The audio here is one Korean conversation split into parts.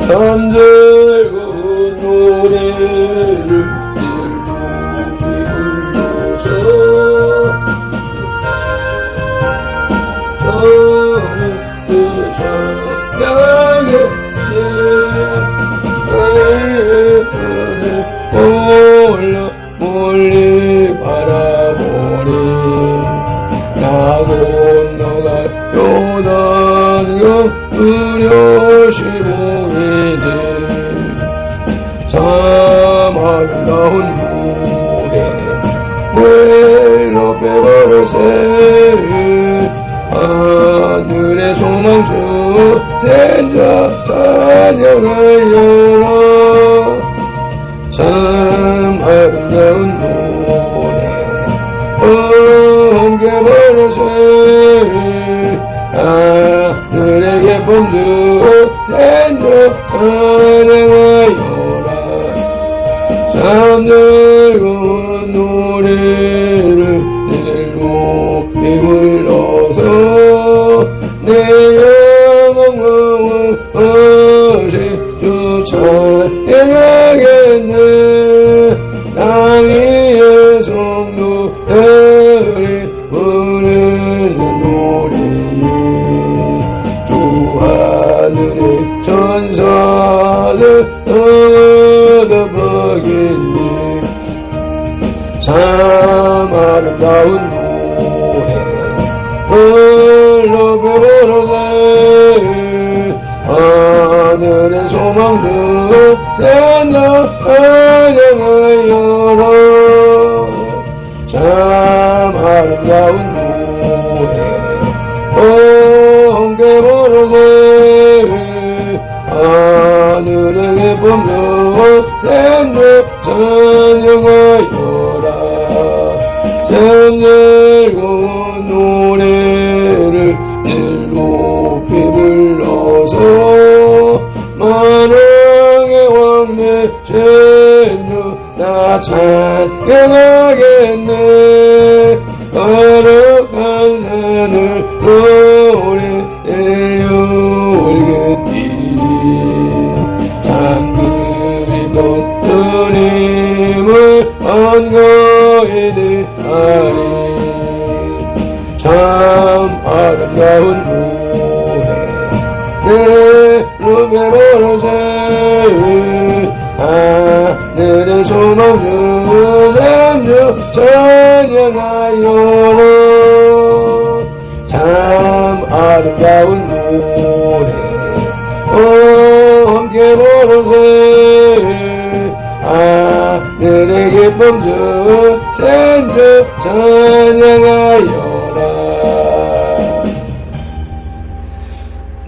잠들고 노래를 불러서 그 찬양하겠네. 멀리 바라보니 나 건너갈 요단강 두려시 보이네. 참 아름다운 노래 멜로 빼버려세. 하늘의 소망주 된자 찬양하여라. 참 아름다운 노래 함께 부르세. 하늘의 기쁨 주 된자 찬양하여라. 잠들고 노래를 늘 높이 불러서 내 영혼은 어제 주 찬양하겠네. 땅 위의 성도들이 부르는 노래에 주 하늘의 천사들 떠들어가겠네. 참 아름다운 노래 불러 부르세. 하늘의 소망들 된다 찬양하여라. 참 아름다운 노래 함께 부르세. 하늘의 기쁨 주 된다 찬양하여라. 잠들고 노래를 늘 높이 불러서 만왕의 왕내 전주 나 찬양하겠네. 거룩한 산을 노래하여 올겠지. 잠들이 또 주님을 반가이 대하리. 참 아름다운 노래 내 눈에 보러세. 하늘의 소망주 된주 찬양하여라. 참 아름다운 노래 함께 부르세. 하늘의 기쁨 주 된주 찬양하여라.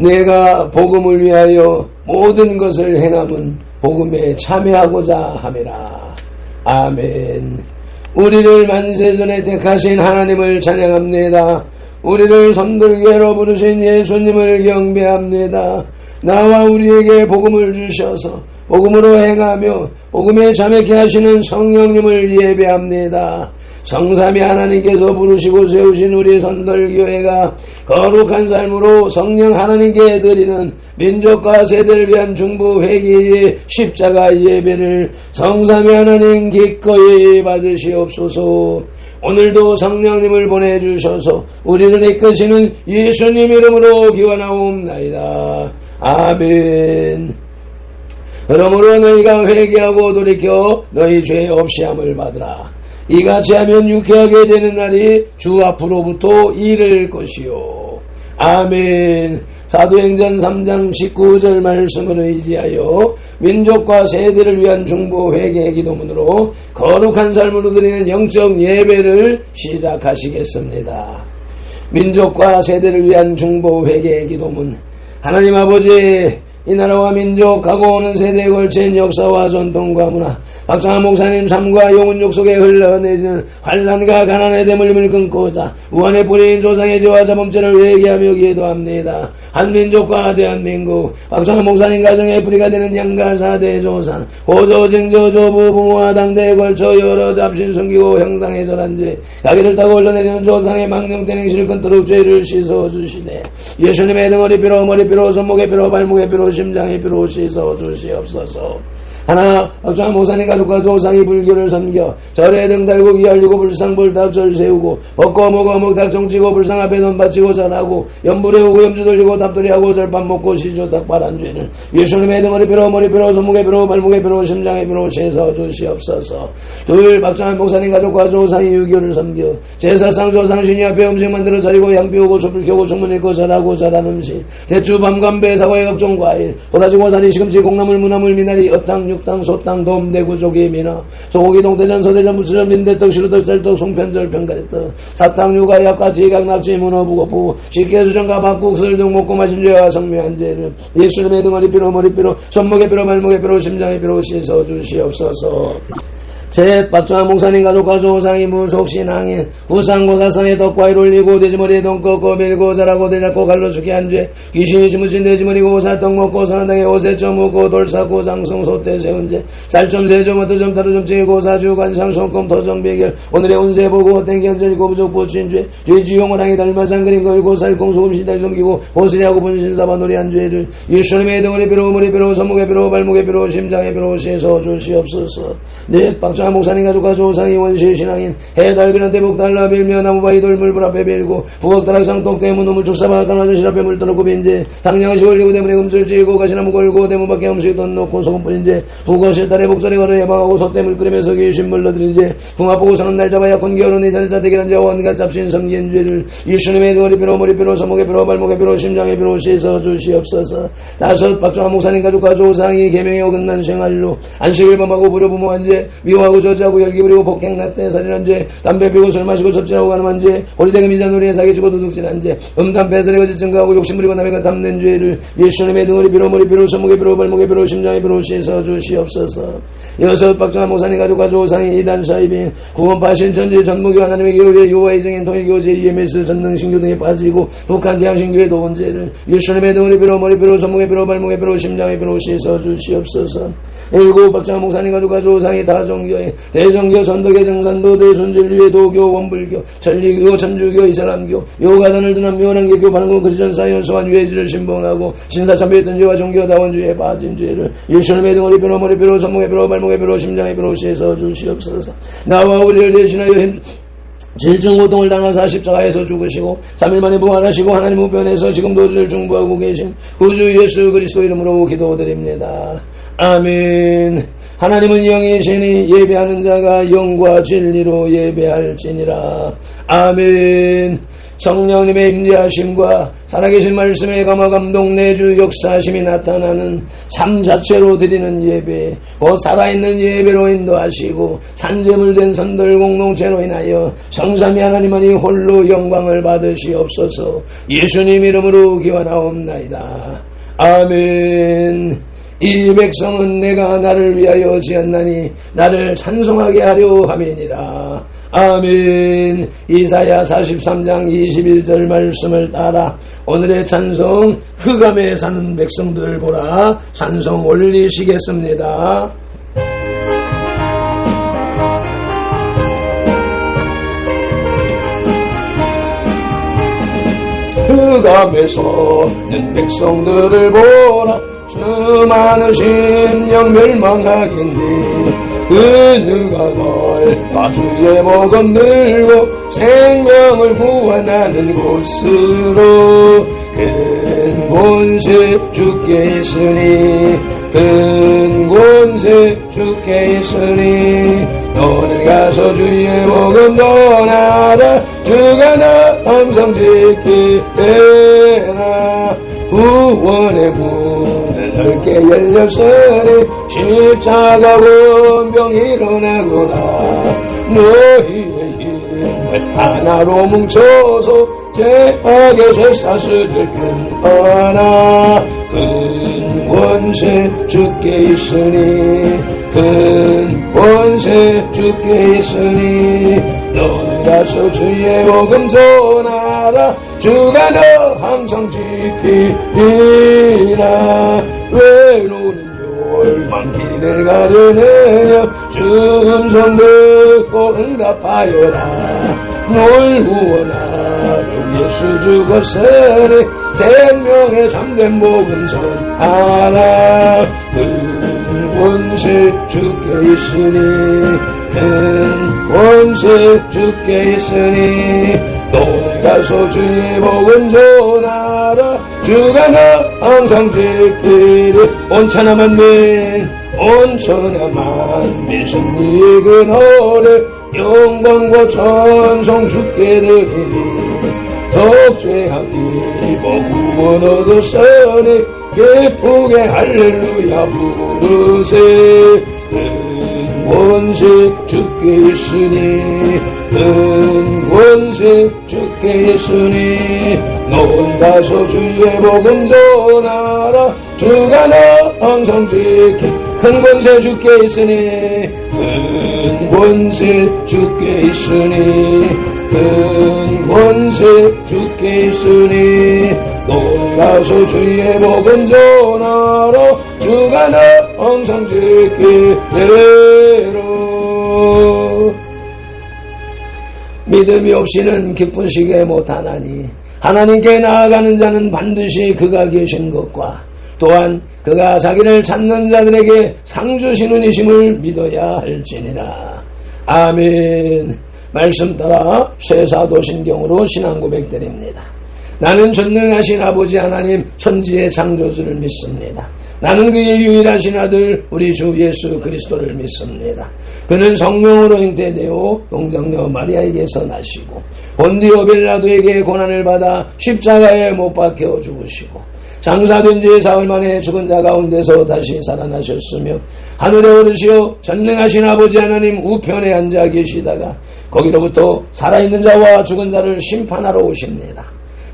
내가 복음을 위하여 모든 것을 행함은 복음에 참여하고자 함이라. 아멘. 우리를 만세전에 택하신 하나님을 찬양합니다. 우리를 선들게로 부르신 예수님을 경배합니다. 나와 우리에게 복음을 주셔서 복음으로 행하며 복음에 참여케 하시는 성령님을 예배합니다. 성삼위 하나님께서 부르시고 세우신 우리 선덜교회가 거룩한 삶으로 성령 하나님께 드리는 민족과 세대를 위한 중보 회개의 십자가 예배를 성삼위 하나님 기꺼이 받으시옵소서. 오늘도 성령님을 보내주셔서 우리를 이끄시는 예수님 이름으로 기원하옵나이다. 아멘. 그러므로 너희가 회개하고 돌이켜 너희 죄 없이함을 받으라. 이같이 하면 유쾌하게 되는 날이 주 앞으로부터 이를 것이요. 아멘. 사도행전 3장 19절 말씀을 의지하여 민족과 세대를 위한 중보 회개 기도문으로 거룩한 삶으로 드리는 영적 예배를 시작하시겠습니다. 민족과 세대를 위한 중보 회개 기도문. 하나님 아버지, 이 나라와 민족 가고 오는 세대에 걸친 역사와 전통과 문화, 박정환 목사님 삶과 영혼욕 속에 흘러내리는 환난과 가난의 대물림을 끊고자 우한의 뿌리인 조상의 죄와 자범죄를 회개하며 기도합니다. 한민족과 대한민국, 박정환 목사님 가정의 뿌리가 되는 양가사 대조상, 호조, 쟁조, 조부, 부모와 당대에 걸쳐 여러 잡신 숨기고 형상에 절한 죄, 가기를 타고 흘러내리는 조상의 망령된 행실을 끊도록 죄를 씻어주시네. 예수님의 등허리 피로, 머리 피로, 손목의 피로, 발목의 피로, 심장의 피로 씻어 주시옵소서. 하나 박주환 목사님 가족과 조상이 불교를 섬겨 절에 등 달고 기 알리고 불상불답절 세우고 먹고 먹어 닭종치고 불상 앞에 돈 바치고 절하고 염불해오고 염주 돌리고 답돌이하고 절밥 먹고 시주 닭발한 죄를 예수님의 머리피로 손목의 피로 발목의 피로 심장의 피로 씻어 주시옵소서. 둘 박주환 목사님 가족과 조상이 유교를 섬겨 제사상 조상 신이 앞에 음식 만들어 차리고 양 피우고 촛불 켜고 충문 읽고 절하고 절한 음식 대추 밤감배 사과의 각종 과일 도다지 고사리 시금치 콩나물 무나물 미나리 엇당 육당 소땅 돔대구 조개 미나 소고기 동태전 서대전 무수전 민대떡 시루떡 짤떡 송편절 병가리떡 사탕 육아 약과 뒤각 납치 문어 부고부 식혜수전과 밥국 설등 먹고 마신 죄와 성묘한 죄를 예수님의 머리피로 손목의 피로 발목의 피로 심장의 피로 씻어 주시옵소서. 셋 박주환 목사님 가족과 조상이 무속신앙인 우상고사상의 덕과일 올리고 돼지머리에 돈 꺾고 밀고 자라고 대잡고 갈로 죽게 한 죄 귀신이 주무신 돼지머리고 오사떡 먹고 사나당에 오세점 먹고 돌사고 장성 소태 세운 죄 쌀점 세점 어터점 타루점 찌고 사주 관상 손금 토점 비결 오늘의 운세 보고 땡견절 고부족 보친 죄 죄지용 호랑이 달마상 그린 걸고 살콩 소금 시달 섬기고 호스리하고 분신사바 놀이한 죄를 예수님의 등허리 피로 머리 피로 손목의 피로 발목의 피로 심장의 피로 씻어 주시옵소서. 넷 박주환 목사님 가족과 조상이 원시신앙인 해달비는 대복 달라 빌며 나무바위 돌물불 앞에 빌고 부엌다락상 똑대문 우물 축사바 가나저실 앞에 물 떠놓고 빈제 상냥시 올리고 대문에 음술 찌고 가시나무 걸고 대문 밖에 음식 돈 놓고 소금 뿌린 제 부거실 딸에 목소리 걸어 예방하고 솥대물 끓이면서 귀신 물러들인 제 궁합보고 사는 날 잡아 약혼 결혼 이전사 대결한 자 원갓 잡신 섬긴 죄를 예수님의 머리피로 머리피로 손목의 피로 발목의 피로 심장의 피로 씻어 주시옵소서. 다섯 박주환 목사님 가족과 조상이 계명에 어긋난 생활로 안식일 범하고 불효부모한 제 미워하고 저지하고 열기 부리고 폭행났대 살인한 죄 담배 피우고 술 마시고 접진하고 가늠한 죄 호리대기 미자놀이에 사기치고 도둑질한 죄 음담 배설에 거짓 증거하고 욕심 부리고 남의 것 탐낸 죄를 예수님의 등허리 피로 머리 피로 손목의 피로 발목의 피로 심장의 피로 씻어 주시옵소서. 여섯 박주환 목사님 가족과 조상이 이단 사이빙 구원파 신천지 전무교 하나님의 교회 요하의 정인 통일교 제2MS 전능신교 등에 빠지고 북한 대항신교회 도원 죄를 예수님의 등허리 피로 머리 피로 손목의 피로 발목의 피로 심장의 피로 씻어 주시옵소서. 일곱 박주환 목사님 가족과 조상이 다종교회 대종교 전도계 정산도 대순진리회 도교 원불교 천리교 천주교 이슬람교 요가단을 드는 묘한 개교 반공 그리전 사이언 소환 유해지를 신봉하고 신사참배했던 죄와 종교다원주의에 빠진 죄를 예수님의 등허리 피로 머리 피로 손목의 피로 발목의 피로 심장의 피로 씻어 주시옵소서. 나와 우리를 대신하여 질증고통을 당하사 십자가에서 죽으시고 3일 만에 부활하시고 하나님 우편에서 지금도 우리를 중보하고 계신 구주 예수 그리스도 이름으로 기도드립니다. 아멘. 하나님은 영이시니 예배하는 자가 영과 진리로 예배할지니라. 아멘. 성령님의 임재하심과 살아계신 말씀의 감화 감동 내주 역사하심이 나타나는 삶 자체로 드리는 예배 곧 살아있는 예배로 인도하시고 산재물된 선들 공동체로 인하여 성삼위 하나님만이 홀로 영광을 받으시옵소서. 예수님 이름으로 기원하옵나이다. 아멘. 이 백성은 내가 나를 위하여 지었나니 나를 찬송하게 하려 함이니라. 아멘. 이사야 43장 21절 말씀을 따라 오늘의 찬송 흑암에 사는 백성들을 보라 찬송 올리시겠습니다. 흑암에서 는 백성들을 보라 수많으신 영 멸망하겠니 그 누가 널 주의 복음 들고 생명을 구원하는 곳으로 큰 권세 주께 있으니 큰 권세 주께 있으니 너는 가서 주의 복음 전하라 주가 나 항상 지키라 구원의 문을 넓게 열렸으니 십자가 원병 일어나거라 너희의 힘을 하나로 뭉쳐서 죄악의 쇠사슬을 끊어라 큰 권세 주께 있으니 큰 권세 주께 있으니 너는 가서 주의 복음 전하라 주가 너 항상 지키리라 외로운 멸망 길을 가르느냐 주 음성 듣고 응답하여라 널 구원하러 예수 죽었으니 생명의 참된 복음 전하라. 큰 권세 주께 있으니 큰 권세 주께 있으니 너희 가서 주의 복음 전하라. 주가 나 항상 지키리. 온 천하 만민 온 천하 만민 승리의 그날에 영광과 찬송 주께 드리니 덕죄함 입어 구원 얻었으니 기쁘게 할렐루야 부르세. 큰 권세 주께 있으니 큰 권세 주께 있으니 너희 가서 주의 복음 전하라. 주가 나 항상 지키. 큰 권세 주께 있으니 큰 권세 주께 있으니 큰 권세 주께 있으니 너희 가서 주의 복음 전하라. 주가 나 항상 지키리라. 믿음이 없이는 기쁘시게 못하나니 하나님께 나아가는 자는 반드시 그가 계신 것과 또한 그가 자기를 찾는 자들에게 상 주시는 이심을 믿어야 할지니라. 아멘. 말씀 따라 쇠사도신경으로 신앙 고백드립니다. 나는 전능하신 아버지 하나님 천지의 창조주를 믿습니다. 나는 그의 유일하신 아들 우리 주 예수 그리스도를 믿습니다. 그는 성령으로 잉태되어 동정녀 마리아에게서 나시고 본디오 빌라도에게 고난을 받아 십자가에 못 박혀 죽으시고 장사된 지 사흘 만에 죽은 자 가운데서 다시 살아나셨으며 하늘에 오르시어 전능하신 아버지 하나님 우편에 앉아 계시다가 거기로부터 살아있는 자와 죽은 자를 심판하러 오십니다.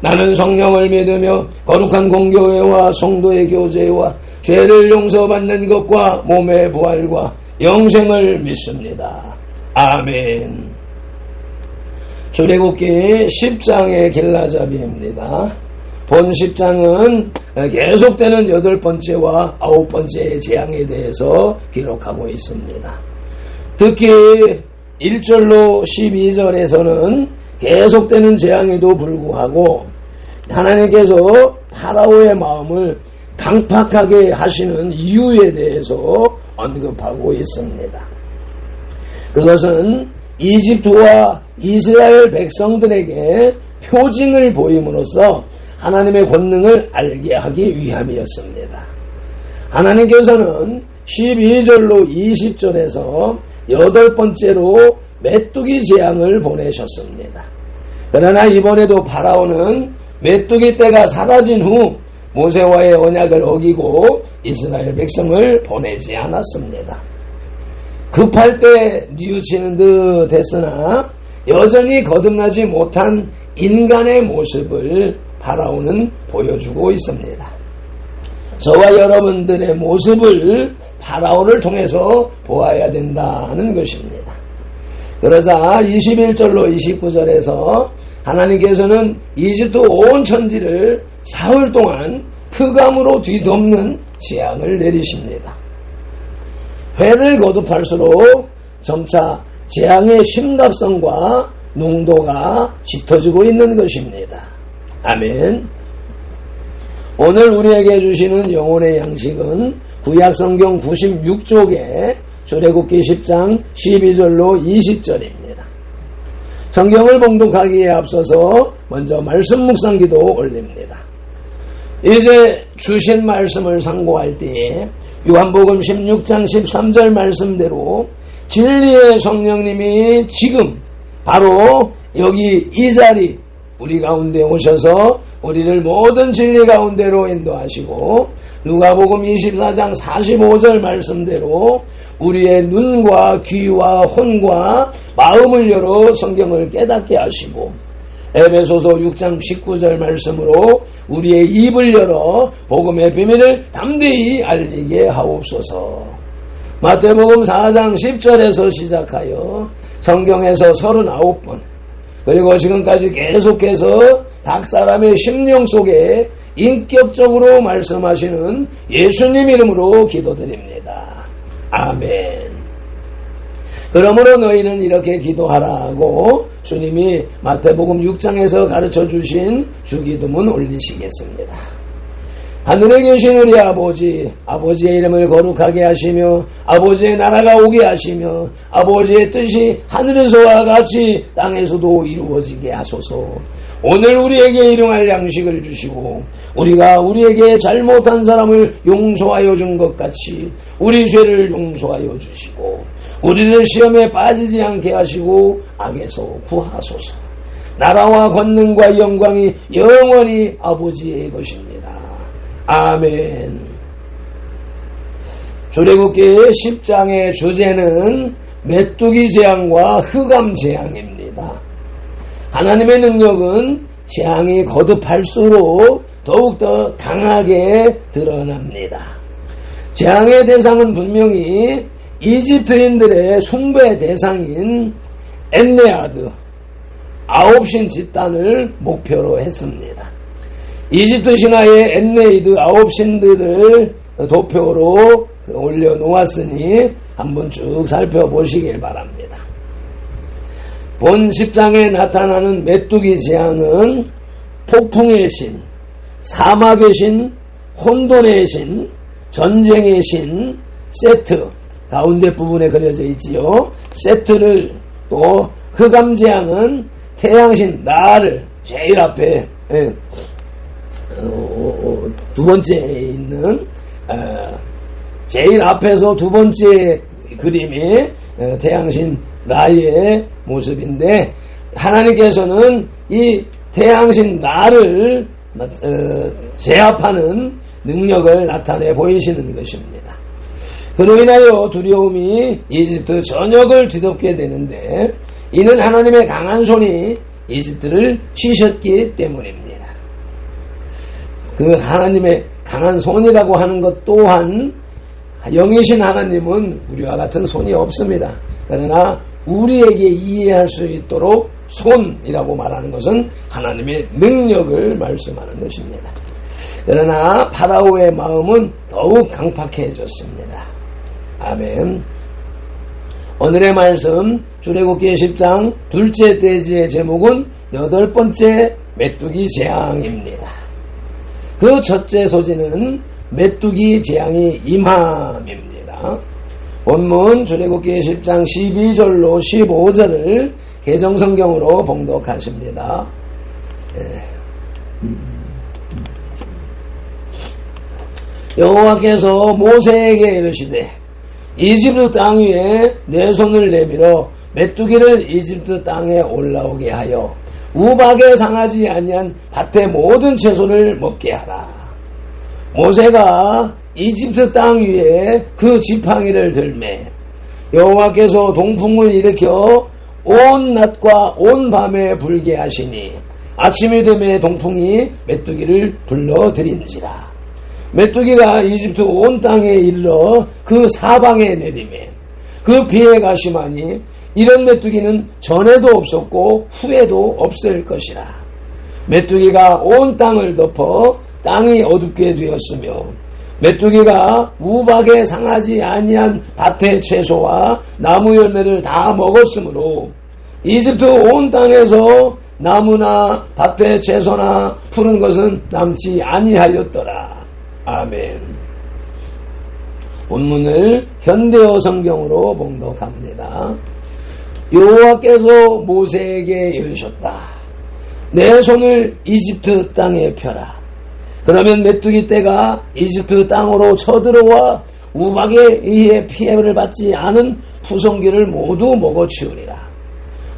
나는 성령을 믿으며 거룩한 공교회와 성도의 교제와 죄를 용서받는 것과 몸의 부활과 영생을 믿습니다. 아멘. 출애굽기 10장의 길라잡이입니다. 본 10장은 계속되는 8번째와 9번째의 재앙에 대해서 기록하고 있습니다. 특히 1절로 12절에서는 계속되는 재앙에도 불구하고 하나님께서 파라오의 마음을 강팍하게 하시는 이유에 대해서 언급하고 있습니다. 그것은 이집트와 이스라엘 백성들에게 표징을 보임으로써 하나님의 권능을 알게 하기 위함이었습니다. 하나님께서는 12절로 20절에서 8번째로 메뚜기 재앙을 보내셨습니다. 그러나 이번에도 파라오는 메뚜기 떼가 사라진 후 모세와의 언약을 어기고 이스라엘 백성을 보내지 않았습니다. 급할 때 뉘우치는 듯 했으나 여전히 거듭나지 못한 인간의 모습을 파라오는 보여주고 있습니다. 저와 여러분들의 모습을 파라오를 통해서 보아야 된다는 것입니다. 그러자 21절로 29절에서 하나님께서는 이집트 온 천지를 사흘 동안 흑암으로 뒤덮는 재앙을 내리십니다. 회를 거듭할수록 점차 재앙의 심각성과 농도가 짙어지고 있는 것입니다. 아멘. 오늘 우리에게 주시는 영혼의 양식은 구약성경 96쪽에 출애굽기 10장 12절로 20절입니다. 성경을 봉독하기에 앞서서 먼저 말씀 묵상기도 올립니다. 이제 주신 말씀을 상고할 때에 요한복음 16장 13절 말씀대로 진리의 성령님이 지금 바로 여기 이 자리 우리 가운데 오셔서 우리를 모든 진리 가운데로 인도하시고 누가복음 24장 45절 말씀대로 우리의 눈과 귀와 혼과 마음을 열어 성경을 깨닫게 하시고 에베소서 6장 19절 말씀으로 우리의 입을 열어 복음의 비밀을 담대히 알리게 하옵소서. 마태복음 4장 10절에서 시작하여 성경에서 39번 그리고 지금까지 계속해서 각 사람의 심령 속에 인격적으로 말씀하시는 예수님 이름으로 기도드립니다. 아멘. 그러므로 너희는 이렇게 기도하라고 주님이 마태복음 6장에서 가르쳐 주신 주기도문 올리시겠습니다. 하늘에 계신 우리 아버지, 아버지의 이름을 거룩하게 하시며 아버지의 나라가 오게 하시며 아버지의 뜻이 하늘에서와 같이 땅에서도 이루어지게 하소서. 오늘 우리에게 일용할 양식을 주시고 우리가 우리에게 잘못한 사람을 용서하여 준 것 같이 우리 죄를 용서하여 주시고 우리를 시험에 빠지지 않게 하시고 악에서 구하소서. 나라와 권능과 영광이 영원히 아버지의 것입니다. 아멘. 출애굽기 10장의 주제는 메뚜기 재앙과 흑암 재앙입니다. 하나님의 능력은 재앙이 거듭할수록 더욱더 강하게 드러납니다. 재앙의 대상은 분명히 이집트인들의 숭배 대상인 엔네아드, 아홉신 집단을 목표로 했습니다. 이집트 신화의 엔네이드 아홉신들을 도표로 올려놓았으니 한번 쭉 살펴보시길 바랍니다. 본 10장에 나타나는 메뚜기 재앙은 폭풍의 신, 사막의 신, 혼돈의 신, 전쟁의 신, 세트, 가운데 부분에 그려져 있지요. 세트를 또 흑암 재앙은 태양신 나를 제일 앞에 두 번째에 있는 제일 앞에서 두 번째 그림이 태양신 나의 모습인데 하나님께서는 이 태양신 나를 제압하는 능력을 나타내 보이시는 것입니다. 그로 인하여 두려움이 이집트 전역을 뒤덮게 되는데 이는 하나님의 강한 손이 이집트를 치셨기 때문입니다. 그 하나님의 강한 손이라고 하는 것 또한 영이신 하나님은 우리와 같은 손이 없습니다. 그러나 우리에게 이해할 수 있도록 손이라고 말하는 것은 하나님의 능력을 말씀하는 것입니다. 그러나 파라오의 마음은 더욱 강팍해졌습니다. 아멘. 오늘의 말씀 출애굽기 10장 둘째 대지의 제목은 8번째 메뚜기 재앙입니다. 그 첫째 소지는 메뚜기 재앙이 임함입니다. 본문 출애굽기 10장 12절로 15절을 개정성경으로 봉독하십니다. 여호와께서 모세에게 이르시되 이집트 땅 위에 내 손을 내밀어 메뚜기를 이집트 땅에 올라오게 하여 우박에 상하지 아니한 밭의 모든 채소를 먹게 하라. 모세가 이집트 땅 위에 그 지팡이를 들매 여호와께서 동풍을 일으켜 온 낮과 온 밤에 불게 하시니 아침이 되매 동풍이 메뚜기를 불러들인지라. 메뚜기가 이집트 온 땅에 이르러 그 사방에 내리매 그 피해가 심하니 이런 메뚜기는 전에도 없었고 후에도 없을 것이라. 메뚜기가 온 땅을 덮어 땅이 어둡게 되었으며 메뚜기가 우박에 상하지 아니한 밭의 채소와 나무 열매를 다 먹었으므로 이집트 온 땅에서 나무나 밭의 채소나 푸른 것은 남지 아니하였더라. 아멘. 본문을 현대어 성경으로 봉독합니다. 여호와께서 모세에게 이르셨다. 내 손을 이집트 땅에 펴라. 그러면 메뚜기 떼가 이집트 땅으로 쳐들어와 우박에 의해 피해를 받지 않은 푸성귀를 모두 먹어치우리라.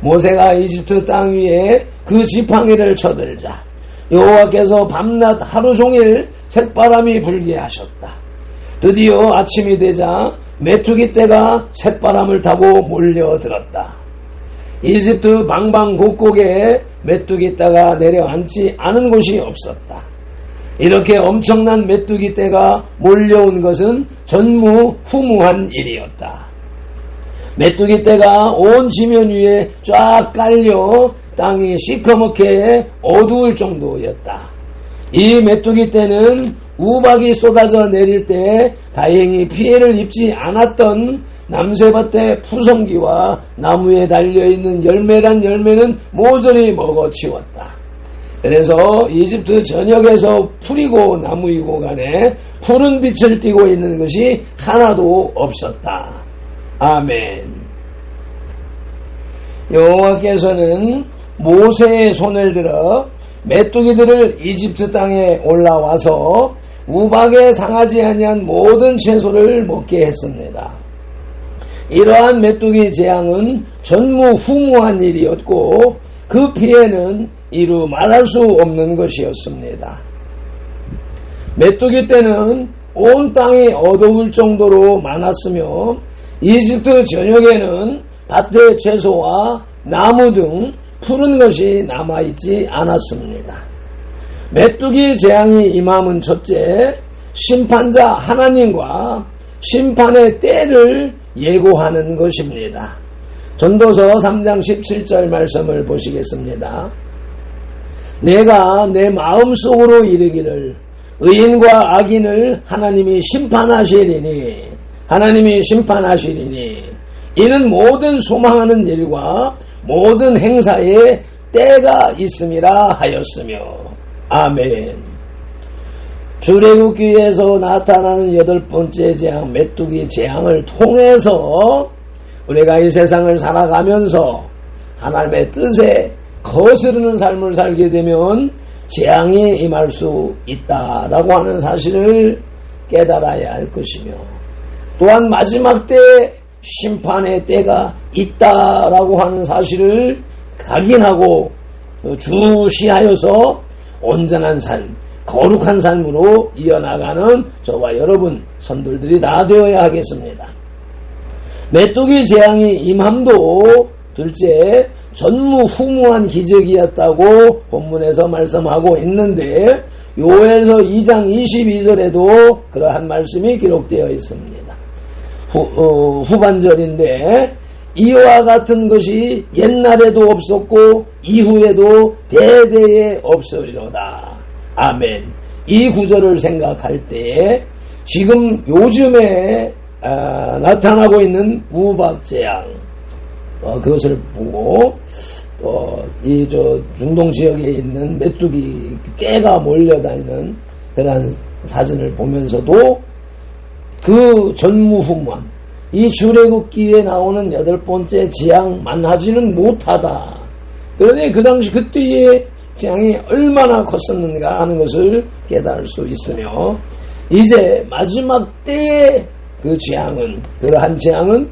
모세가 이집트 땅 위에 그 지팡이를 쳐들자 여호와께서 밤낮 하루 종일 새바람이 불게 하셨다. 드디어 아침이 되자 메뚜기 떼가 새바람을 타고 몰려들었다. 이집트 방방곡곡에 메뚜기 떼가 내려앉지 않은 곳이 없었다. 이렇게 엄청난 메뚜기 떼가 몰려온 것은 전무후무한 일이었다. 메뚜기 떼가 온 지면 위에 쫙 깔려 땅이 시커멓게 어두울 정도였다. 이 메뚜기 떼는 우박이 쏟아져 내릴 때 다행히 피해를 입지 않았던 남새밭의 푸성기와 나무에 달려있는 열매란 열매는 모조리 먹어치웠다. 그래서 이집트 전역에서 풀이고 나무이고 간에 푸른 빛을 띠고 있는 것이 하나도 없었다. 아멘. 여호와께서는 모세의 손을 들어 메뚜기들을 이집트 땅에 올라와서 우박에 상하지 아니한 모든 채소를 먹게 했습니다. 이러한 메뚜기 재앙은 전무후무한 일이었고 그 피해는 이루 말할 수 없는 것이었습니다. 메뚜기 떼는 온 땅이 어두울 정도로 많았으며 이집트 전역에는 밭의 채소와 나무 등 푸른 것이 남아있지 않았습니다. 메뚜기 재앙이 임함은 첫째, 심판자 하나님과 심판의 때를 예고하는 것입니다. 전도서 3장 17절 말씀을 보시겠습니다. 내가 내 마음속으로 이르기를 의인과 악인을 하나님이 심판하시리니 이는 모든 소망하는 일과 모든 행사에 때가 있음이라 하였으며. 아멘. 출애굽기에서 나타나는 8번째 재앙 메뚜기 재앙을 통해서 우리가 이 세상을 살아가면서 하나님의 뜻에 거스르는 삶을 살게 되면 재앙이 임할 수 있다라고 하는 사실을 깨달아야 할 것이며, 또한 마지막 때에 심판의 때가 있다라고 하는 사실을 각인하고 주시하여서 온전한 삶, 거룩한 삶으로 이어나가는 저와 여러분 선들들이 다 되어야 하겠습니다. 메뚜기 재앙이 임함도 둘째, 전무후무한 기적이었다고 본문에서 말씀하고 있는데 요엘서 2장 22절에도 그러한 말씀이 기록되어 있습니다. 후반절인데 이와 같은 것이 옛날에도 없었고 이후에도 대대에 없으리로다. 아멘. 이 구절을 생각할 때 지금 요즘에 나타나고 있는 우박재앙 그것을 보고 또 이 중동 지역에 있는 메뚜기 깨가 몰려다니는 그러한 사진을 보면서도 그 전무후무한 이 출애굽기에 나오는 8번째 재앙만 하지는 못하다. 그러니 그 당시 그때의 재앙이 얼마나 컸었는가 하는 것을 깨달을 수 있으며, 이제 마지막 때의 그 재앙은, 그러한 재앙은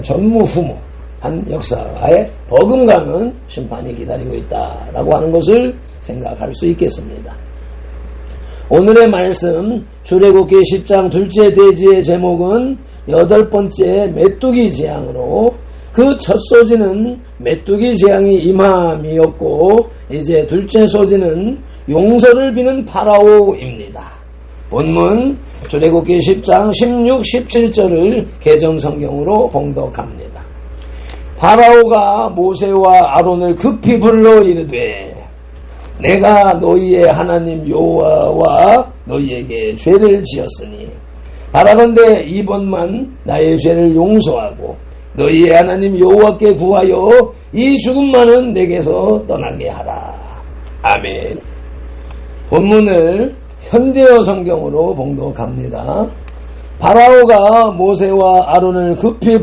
전무후무한 역사에 버금가는 심판이 기다리고 있다라고 하는 것을 생각할 수 있겠습니다. 오늘의 말씀 출애굽기 10장 둘째 대지의 제목은 8번째 메뚜기 재앙으로, 그 첫 소지는 메뚜기 재앙이 임함이었고 이제 둘째 소지는 용서를 비는 파라오입니다. 본문 출애굽기 10장 16, 17절을 개정성경으로 봉독합니다. 파라오가 모세와 아론을 급히 불러 이르되 내가 너희의 하나님 여호와와 너희에게 죄를 지었으니 바라건대 이번만 나의 죄를 용서하고 너희의 하나님 여호와께 구하여 이 죽음만은 내게서 떠나게 하라. 아멘. 본문을 현대어 성경으로 봉독합니다. 파라오가 모세와 아론을 급히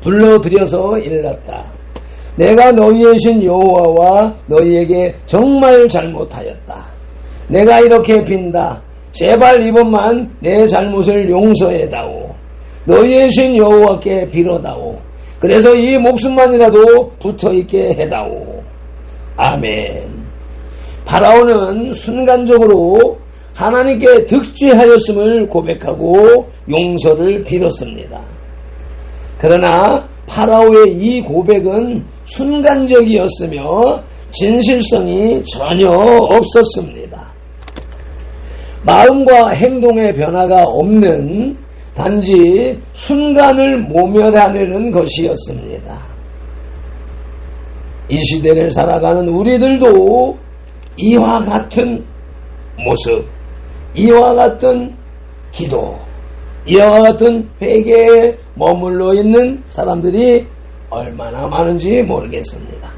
불러들여서 일렀다. 내가 너희의 신 여호와와 너희에게 정말 잘못하였다. 내가 이렇게 빈다. 제발 이번만 내 잘못을 용서해다오. 너희의 신 여호와께 빌어다오. 그래서 이 목숨만이라도 붙어있게 해다오. 아멘. 파라오는 순간적으로 하나님께 득죄하였음을 고백하고 용서를 빌었습니다. 그러나 파라오의 이 고백은 순간적이었으며 진실성이 전혀 없었습니다. 마음과 행동의 변화가 없는 단지 순간을 모면하려는 것이었습니다. 이 시대를 살아가는 우리들도 이와 같은 모습, 이와 같은 기도, 이와 같은 회개에 머물러 있는 사람들이 얼마나 많은지 모르겠습니다.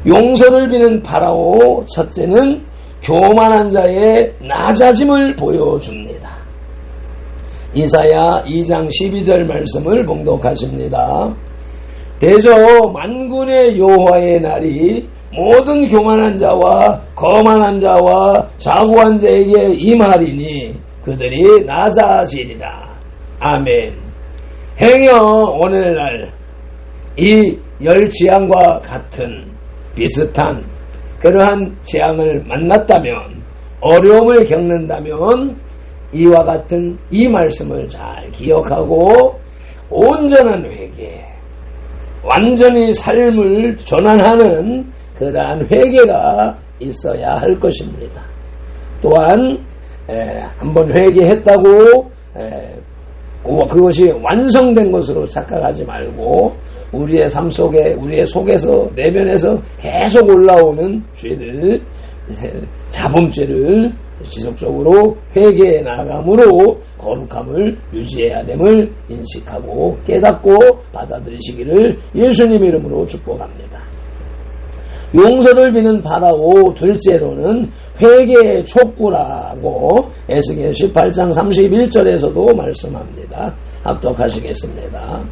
용서를 비는 파라오, 첫째는 교만한 자의 낮아짐을 보여줍니다. 이사야 2장 12절 말씀을 봉독하십니다. 대저 만군의 여호와의 날이 모든 교만한 자와 거만한 자와 자고한 자에게 임하리니 그들이 낮아지리라. 아멘. 행여 오늘날 이 열 재앙과 같은 비슷한 그러한 재앙을 만났다면, 어려움을 겪는다면 이와 같은 이 말씀을 잘 기억하고 온전한 회개, 완전히 삶을 전환하는 그러한 회개가 있어야 할 것입니다. 또한 한번 회개했다고 그것이 완성된 것으로 착각하지 말고 우리의 삶 속에, 우리의 속에서, 내면에서 계속 올라오는 죄들, 자범죄를 지속적으로 회개해 나감으로 거룩함을 유지해야 됨을 인식하고 깨닫고 받아들이시기를 예수님 이름으로 축복합니다. 용서를 비는 파라오, 둘째로는 회개의 촉구라고 에스겔 18장 31절에서도 말씀합니다. 합독하시겠습니다.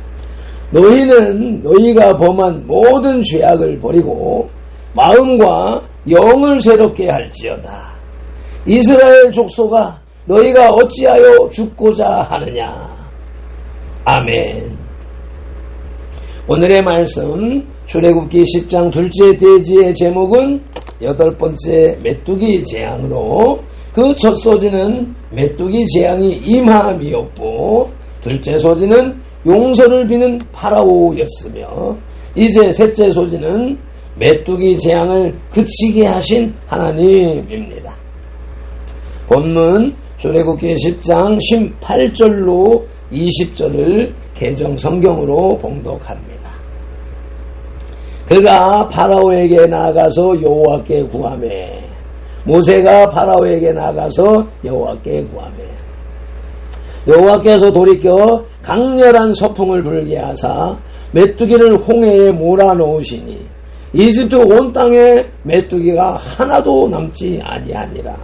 너희는 너희가 범한 모든 죄악을 버리고 마음과 영을 새롭게 할지어다. 이스라엘 족속아, 너희가 어찌하여 죽고자 하느냐. 아멘. 오늘의 말씀 출애굽기 10장 둘째 대지의 제목은 8번째 메뚜기 재앙으로, 그 첫 소지는 메뚜기 재앙이 임함이었고 둘째 소지는 용서를 비는 파라오였으며, 이제 셋째 소지는 메뚜기 재앙을 그치게 하신 하나님입니다. 본문 출애굽기 10장 18절로 20절을 개정 성경으로 봉독합니다. 그가 파라오에게 나아가서 여호와께 구하매, 모세가 파라오에게 나아가서 여호와께 구하매, 여호와께서 돌이켜 강렬한 서풍을 불게 하사 메뚜기를 홍해에 몰아넣으시니 이집트 온 땅에 메뚜기가 하나도 남지 아니하니라.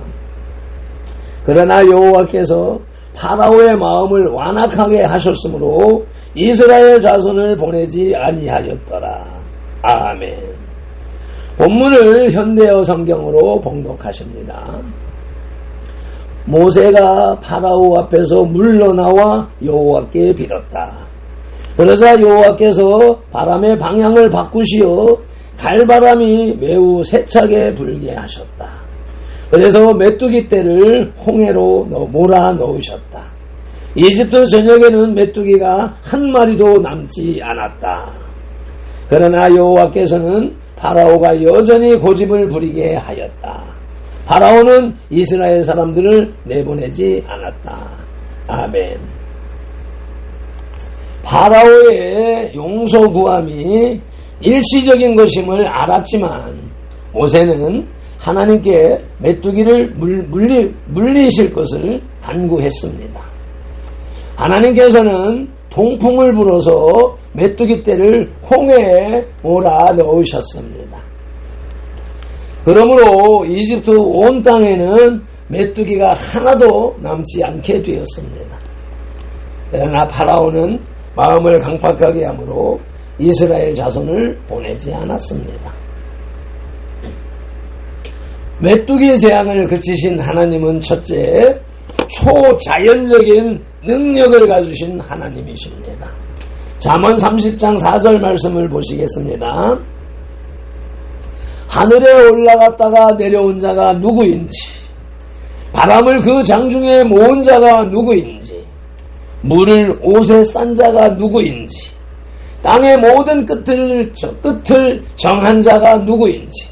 그러나 여호와께서 파라오의 마음을 완악하게 하셨으므로 이스라엘 자손을 보내지 아니하였더라. 아멘. 본문을 현대어 성경으로 봉독하십니다. 모세가 파라오 앞에서 물러나와 여호와께 빌었다. 그러자 여호와께서 바람의 방향을 바꾸시어 갈바람이 매우 세차게 불게 하셨다. 그래서 메뚜기 떼를 홍해로 몰아 넣으셨다. 이집트 전역에는 메뚜기가 한 마리도 남지 않았다. 그러나 여호와께서는 파라오가 여전히 고집을 부리게 하였다. 파라오는 이스라엘 사람들을 내보내지 않았다. 아멘. 파라오의 용서 구함이 일시적인 것임을 알았지만 모세는 하나님께 메뚜기를 물리실 것을 간구했습니다. 하나님께서는 동풍을 불어서 메뚜기 떼를 홍해에 몰아 넣으셨습니다. 그러므로 이집트 온 땅에는 메뚜기가 하나도 남지 않게 되었습니다. 그러나 파라오는 마음을 강팍하게 하므로 이스라엘 자손을 보내지 않았습니다. 메뚜기 재앙을 그치신 하나님은 첫째, 초자연적인 능력을 가지신 하나님이십니다. 잠언 30장 4절 말씀을 보시겠습니다. 하늘에 올라갔다가 내려온 자가 누구인지, 바람을 그 장중에 모은 자가 누구인지, 물을 옷에 싼 자가 누구인지, 땅의 모든 끝을 정한 자가 누구인지,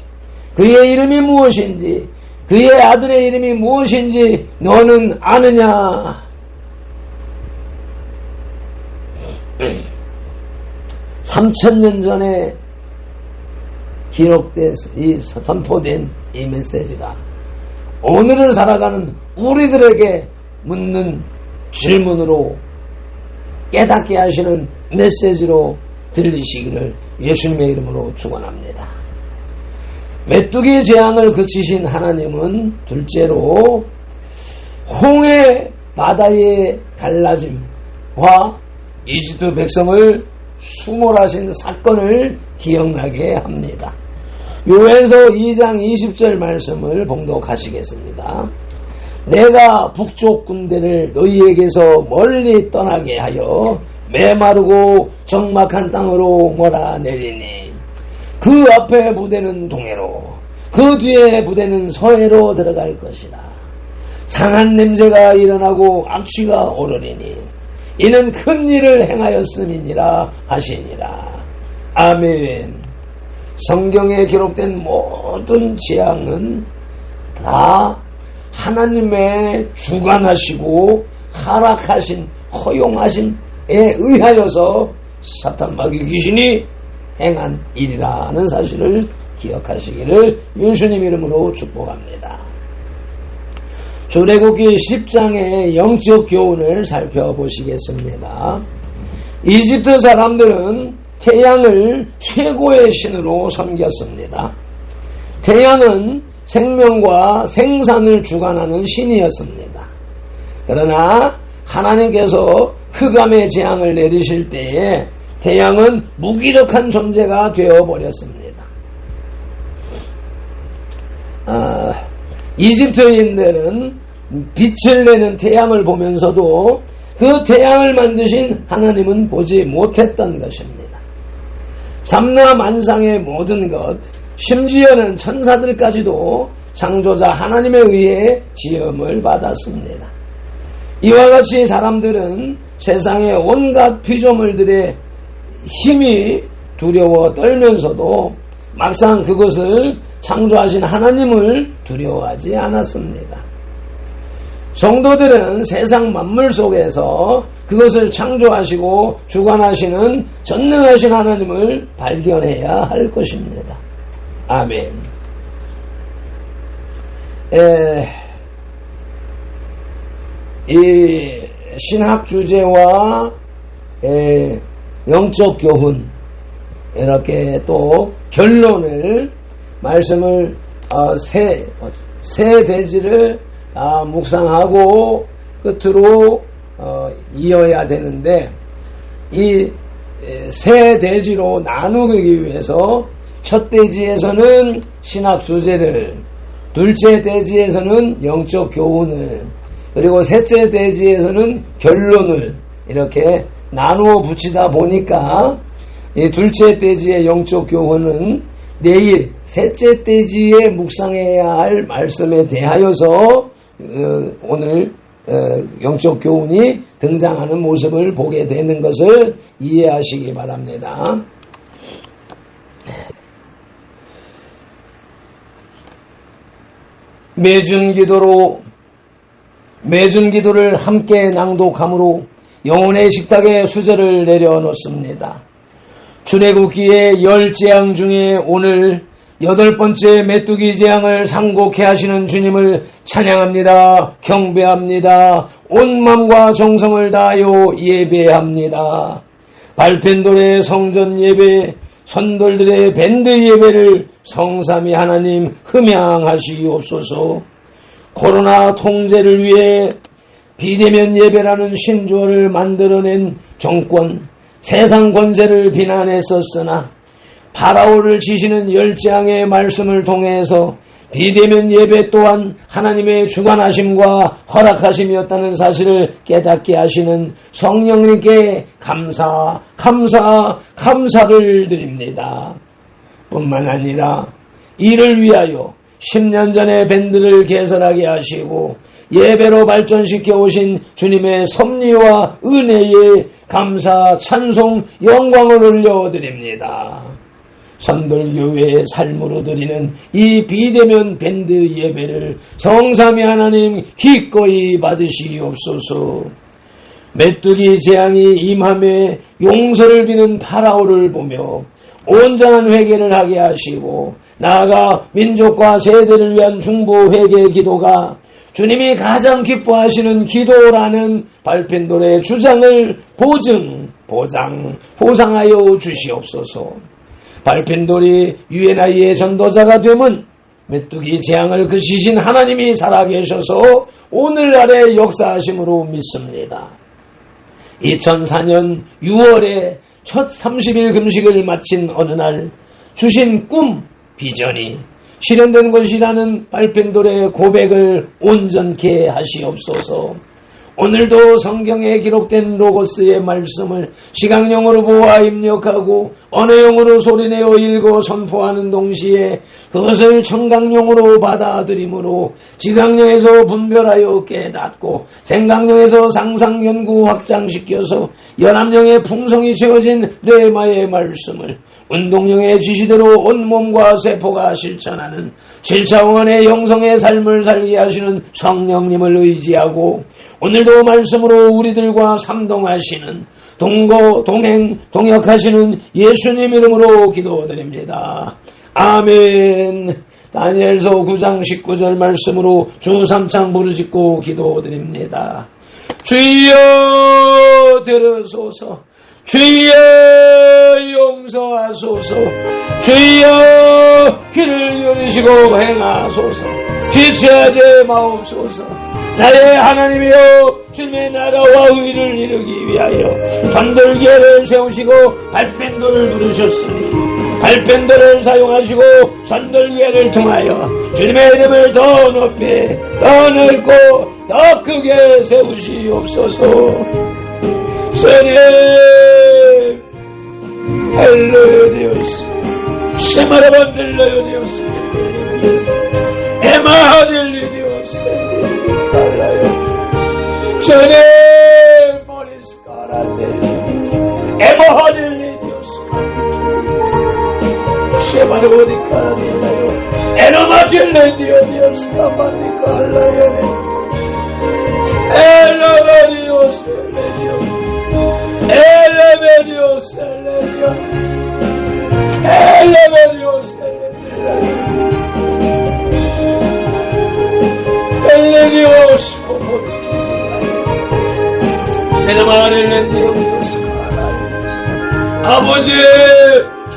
그의 이름이 무엇인지, 그의 아들의 이름이 무엇인지 너는 아느냐? 3000년 전에 기록된, 선포된 이 메시지가 오늘을 살아가는 우리들에게 묻는 질문으로 깨닫게 하시는 메시지로 들리시기를 예수님의 이름으로 축원합니다. 메뚜기 재앙을 그치신 하나님은 둘째로 홍해 바다의 갈라짐과 이집트 백성을 수몰하신 사건을 기억나게 합니다. 요엘서 2장 20절 말씀을 봉독하시겠습니다. 내가 북쪽 군대를 너희에게서 멀리 떠나게 하여 메마르고 적막한 땅으로 몰아내리니 그 앞에 부대는 동해로 그 뒤에 부대는 서해로 들어갈 것이라. 상한 냄새가 일어나고 악취가 오르리니 이는 큰 일을 행하였음이니라 하시니라. 아멘. 성경에 기록된 모든 재앙은 다 하나님의 주관하시고 허락하신 허용하신에 의하여서 사탄 마귀 귀신이 행한 일이라는 사실을 기억하시기를 예수님 이름으로 축복합니다. 출애굽기 10장의 영적 교훈을 살펴보시겠습니다. 이집트 사람들은 태양을 최고의 신으로 섬겼습니다. 태양은 생명과 생산을 주관하는 신이었습니다. 그러나 하나님께서 흑암의 재앙을 내리실 때에 태양은 무기력한 존재가 되어버렸습니다. 이집트인들은 빛을 내는 태양을 보면서도 그 태양을 만드신 하나님은 보지 못했던 것입니다. 삼라만상의 모든 것, 심지어는 천사들까지도 창조자 하나님에 의해 지음을 받았습니다. 이와 같이 사람들은 세상의 온갖 피조물들의 힘이 두려워 떨면서도 막상 그것을 창조하신 하나님을 두려워하지 않았습니다. 성도들은 세상 만물 속에서 그것을 창조하시고 주관하시는 전능하신 하나님을 발견해야 할 것입니다. 아멘. 이 신학 주제와 영적 교훈 이렇게 또 결론을 말씀을 세 대지를 묵상하고 끝으로 이어야 되는데 이 세 대지로 나누기 위해서 첫 대지에서는 신학 주제를, 둘째 대지에서는 영적 교훈을, 그리고 셋째 대지에서는 결론을 이렇게 나누어 붙이다 보니까 이 둘째 대지의 영적 교훈은 내일 셋째 대지에 묵상해야 할 말씀에 대하여서 오늘 영적 교훈이 등장하는 모습을 보게 되는 것을 이해하시기 바랍니다. 매준 기도를 함께 낭독함으로 영혼의 식탁에 수저를 내려놓습니다. 출애굽기의 10재앙 중에 오늘 8번째 메뚜기 재앙을 상고케 하시는 주님을 찬양합니다. 경배합니다. 온 마음과 정성을 다하여 예배합니다. 발펜돌의 성전 예배, 선돌들의 밴드 예배를 성삼위 하나님 흠양하시옵소서. 코로나 통제를 위해 비대면 예배라는 신조어를 만들어낸 정권, 세상 권세를 비난했었으나 파라오를 지시는 10재앙의 말씀을 통해서 비대면 예배 또한 하나님의 주관하심과 허락하심이었다는 사실을 깨닫게 하시는 성령님께 감사를 드립니다. 뿐만 아니라 이를 위하여 10년 전에 밴드를 개설하게 하시고 예배로 발전시켜 오신 주님의 섭리와 은혜에 감사, 찬송, 영광을 올려드립니다. 선돌교회의 삶으로 드리는 이 비대면 밴드 예배를 성삼위 하나님 기꺼이 받으시옵소서. 메뚜기 재앙이 임함에 용서를 비는 파라오를 보며 온전한 회개를 하게 하시고 나아가 민족과 세대를 위한 중보 회개 기도가 주님이 가장 기뻐하시는 기도라는 발펜돌의 주장을 보상하여 주시옵소서. 발펜돌이 UNI의 전도자가 되면 메뚜기 재앙을 그치신 하나님이 살아계셔서 오늘날의 역사하심으로 믿습니다. 2004년 6월에 첫 30일 금식을 마친 어느 날 주신 꿈, 비전이 실현된 것이라는 발펜돌의 고백을 온전케 하시옵소서. 오늘도 성경에 기록된 로고스의 말씀을 시각용으로 보아 입력하고 언어용으로 소리내어 읽어 선포하는 동시에 그것을 청각용으로 받아들이므로 지각용에서 분별하여 깨닫고 생각용에서 상상 연구 확장시켜서 연합용의 풍성이 채워진 레마의 말씀을 운동용의 지시대로 온몸과 세포가 실천하는 7차원의 영성의 삶을 살게 하시는 성령님을 의지하고 오늘도 말씀으로 우리들과 삼동하시는 동역하시는 예수님 이름으로 기도드립니다. 아멘. 다니엘서 9장 19절 말씀으로 주 3창 부르짖고 기도드립니다. 주여 들으소서. 주여 용서하소서. 주여 귀를 열으시고 행하소서. 지체하지 마옵소서. 나의 하나님이여, 주님의 나라와 의를 이루기 위하여 전돌기회를 세우시고 발펜돌을 부르셨으니 발펜돌을 사용하시고 전돌기회를 통하여 주님의 이름을 더 높이 더 넓고 더 크게 세우시옵소서. 주님 할렐루야 디오스 세마라반들레요 디오스 에마하딜리 디오스 주님 모리스카라델리 에마하딜리 디오스 세마라보디카라딜레요 에노마질레 디오스 카반디카라요네 엘라바디오스 엘레베디오스 엘레베디오스 엘레디오스 내가 말을 낸디오스 아버지의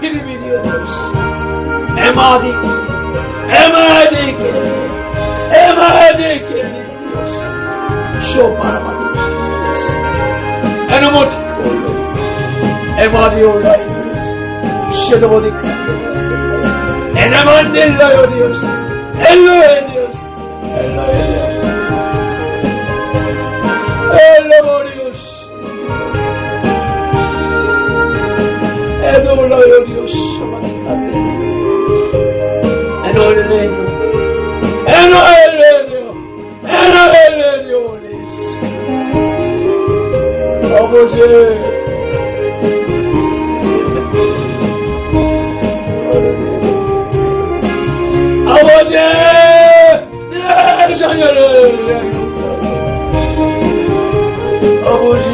기름이디오스 에마디케디오스 쇼파라바디오스 에노모티콜로 에마디올라이오스 쉐도보디카 에나만델라요디오스 엘로에디오스 엘로모리오스 에도올라요디오스 에노엘레디오리스 아버지 아버지 내 자녀를 아버지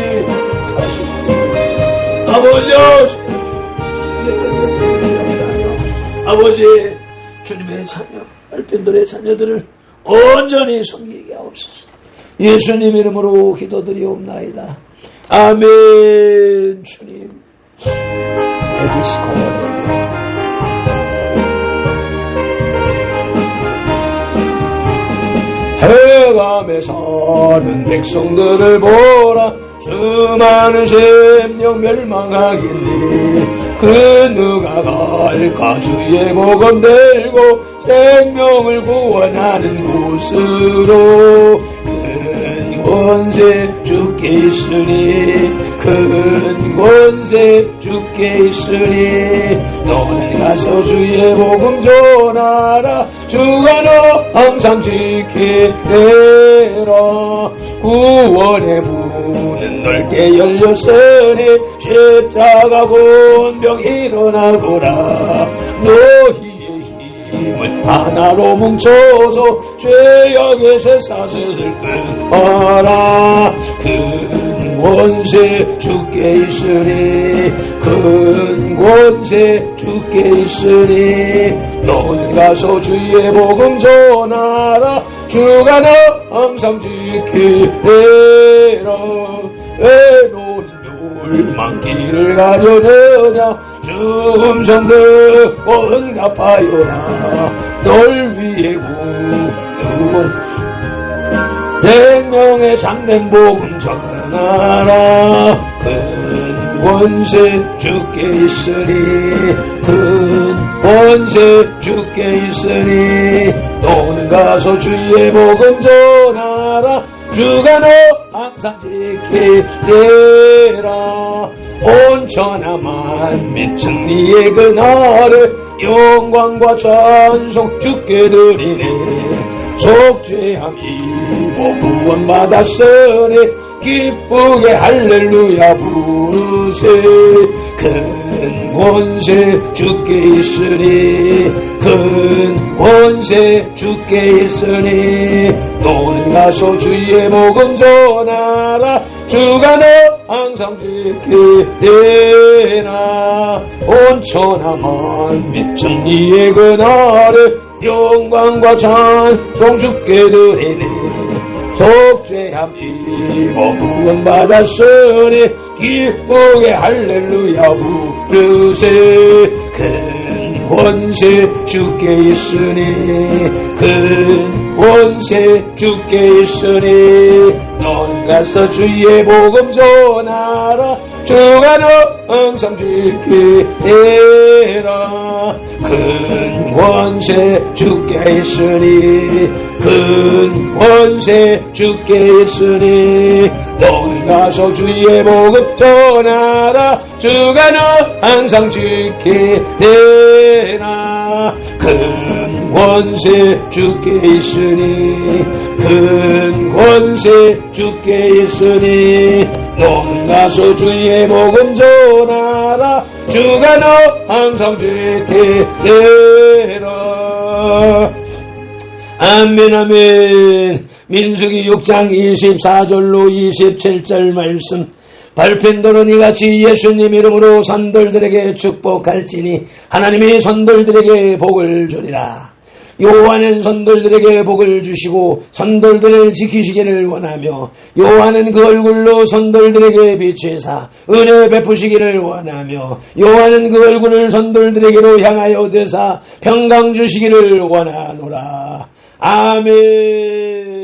아버지 주님의 자녀 발펜돌의 자녀들을 온전히 섬기게 하옵소서. 예수님 이름으로 기도드리옵나이다. 아멘. 주님 해감에 사는 백성들을 보라. 수많은 생명 멸망하길래 그 누가 갈까. 주의 복음 들고 생명을 구원하는 곳으로. 큰 권세 주께 있으니 큰 권세 주께 있으니 너는 가서 주의 복음 전하라. 주가 너 항상 지키리라. 구원의 문은 넓게 열렸으니 십자가 권병 일어나거라. 너희의 힘을 하나로 뭉쳐서 죄악의 쇠사슬을 끊어라. 큰 권세 주께 있으니 큰 권세 주께 있으니 너는 가서 주의 복음 전하라. 주가 너 항상 지키리라. 왜 너는 멸망길을 가려느냐. 주 음성 듣고 응답하여라. 널 위해 구원 생명의 참된 복음 전하라. 큰 권세 주께 있으니 큰 권세 주께 있으니 너는 가서 주의 복음 전하라. 주가 너 항상 지키리라. 온 천하 만민 승리의 그날에 영광과 찬송 주께 드리네. 속죄함 입어 구원받았으니 기쁘게 할렐루야 부르세. 큰 권세 주께 있으니 큰 권세 주께 있으니 너는 가서 주의 복음 전하라. 주가 너 항상 지키리라. 온 천하 만민 정리의 그날에 영광과 찬송 주께 드리네. 속죄함 입어 구원받았으니 기쁘게 할렐루야 부르세. 큰 권세 주께 있으니 큰 권세 주께 있으니 너는 가서 주의 복음 전하라. 주가 너 항상 지키리라. 큰 권세 주께 있으니 큰 권세 주께 있으니 너는 가서 주의 복음 전하라. 주가 너 항상 지키리라. 큰 권세 주께 있으니 큰 권세 주께 있으니 너는 가서 주의 복음 전하라. 주가 너 항상 지키리라. 아멘 아멘. 민수기 6장 24절로 27절 말씀. 발편도는 이같이 예수님 이름으로 선돌들에게 축복할지니 하나님이 선돌들에게 복을 주리라. 여호와는 선돌들에게 복을 주시고 선돌들을 지키시기를 원하며 여호와는 그 얼굴로 선돌들에게 비추사 은혜 베푸시기를 원하며 여호와는 그 얼굴을 선돌들에게로 향하여 드사 평강 주시기를 원하노라. 아멘.